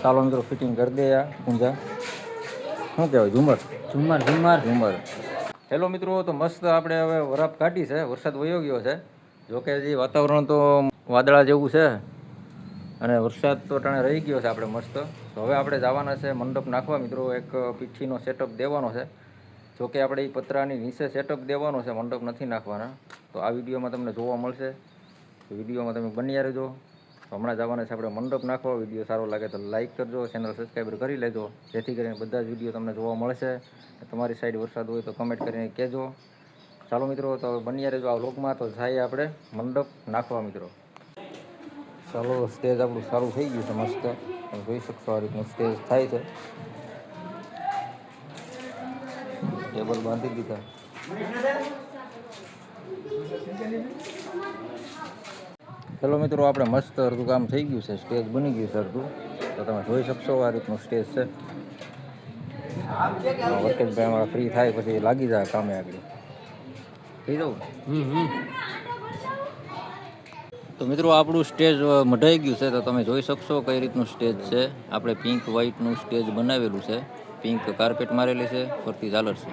ચાલો મિત્રો ફિટિંગ કરી દે યાર ઊંઝા શું કહેવાય ઝુમર ઝુમર ઝુમર ઝુમર. હેલો મિત્રો, તો મસ્ત આપણે હવે વરાપ કાઢી છે, વરસાદ વયો ગયો છે. જોકે હજી વાતાવરણ તો વાદળા જેવું છે અને વરસાદ તો ટાણે રહી ગયો છે આપણે મસ્ત. તો હવે આપણે જવાના છે મંડપ નાખવા મિત્રો, એક પીઠીનો સેટઅપ દેવાનો છે. જોકે આપણે એ પતરાની નીચે સેટઅપ દેવાનો છે, મંડપ નથી નાખવાના. તો આ વિડીયોમાં તમને જોવા મળશે, વિડીયોમાં તમે બન્યા રહેજો. તો હમણાં જવાના છે આપણે મંડપ નાખવા. વિડીયો સારો લાગે તો લાઇક કરજો, ચેનલ સબસ્ક્રાઈબર કરી લેજો, જેથી કરીને બધા જ વિડીયો તમને જોવા મળશે. તમારી સાઈડ વરસાદ હોય તો કમેન્ટ કરીને કહેજો. ચાલો મિત્રો, તો બન્યા રહેજો આ વ્લોગમાં. તો જઈએ આપણે મંડપ નાખવા મિત્રો. ચાલો, સ્ટેજ આપણું સારું થઈ ગયું છે મસ્ત, તમે જોઈ શકશો આ રીતનું સ્ટેજ થાય છે. ટેબલ બાંધી દીધા. હેલો મિત્રો, આપણે મસ્ત અડધું કામ થઈ ગયું છે, સ્ટેજ બની ગયું છે અડધું. તો તમે જોઈ શકશો આ રીતનું સ્ટેજ છે. વર્કેશભાઈ અમારા ફ્રી થાય પછી લાગી જાય કામે આગળ થઈ જવું. તો મિત્રો, આપણું સ્ટેજ મઢાઈ ગયું છે. તો તમે જોઈ શકશો કઈ રીતનું સ્ટેજ છે. આપણે પિંક વ્હાઇટનું સ્ટેજ બનાવેલું છે, પિંક કાર્પેટ મારેલી છે, ફરતી ઝાલર છે.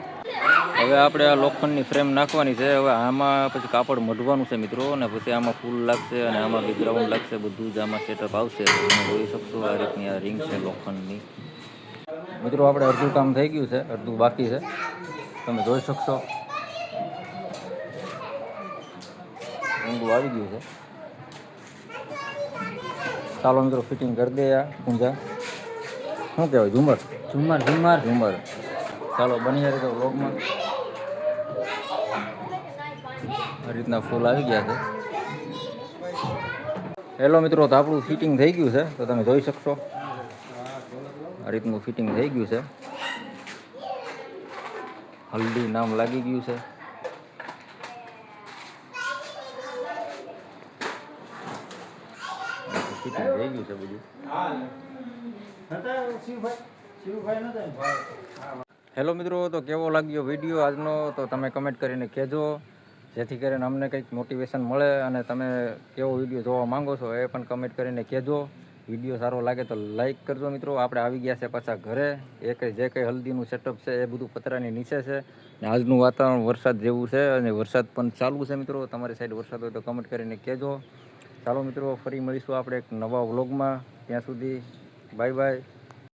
હવે આપણે આ લોખંડની ફ્રેમ નાખવાની છે. હવે આમાં પછી કાપડ મઢવાનું છે મિત્રો, અને પછી આમાં ફૂલ લાગશે અને આમાં બેકગ્રાઉન્ડ લાગશે, બધું જ આમાં સેટઅપ આવશે. તમે જોઈ શકશો આ રીતની આ રિંગ છે લોખંડની. મિત્રો, આપણે અડધું કામ થઈ ગયું છે, અડધું બાકી છે, તમે જોઈ શકશો. ઊંધું આવી ગયું છે. ચાલો મિત્રો ફિટિંગ કરી દે યાર ઊંઝા શું કહેવાય ઝુમર ઝુમર ઝુમર ઝુમર. ચાલો બની રહે તો વ્લોગમાં. આ રીતના ફૂલ આવી ગયા છે. હેલો મિત્રો, તો આપણું ફિટિંગ થઈ ગયું છે. તો તમે જોઈ શકશો આ રીતનું ફિટિંગ થઈ ગયું છે. હલ્દી નામ લાગી ગયું છે. ફિટિંગ થઈ ગયું છે બધું. હેલો મિત્રો, તો કેવો લાગ્યો વિડીયો આજનો તો તમે કમેન્ટ કરીને કહેજો, જેથી કરીને અમને કંઈક મોટિવેશન મળે. અને તમે કેવો વિડીયો જોવા માંગો છો એ પણ કમેન્ટ કરીને કહેજો. વિડીયો સારો લાગે તો લાઇક કરજો મિત્રો. આપણે આવી ગયા છે પાછા ઘરે. જે કંઈ હલ્દીનું સેટઅપ છે એ બધું પતરાની નીચે છે. ને આજનું વાતાવરણ વરસાદ જેવું છે અને વરસાદ પણ ચાલુ છે મિત્રો. તમારી સાઈડ વરસાદ હોય તો કમેન્ટ કરીને કહેજો. ચાલો મિત્રો, ફરી મળીશું આપણે એક નવા વ્લોગમાં. ત્યાં સુધી બાય બાય.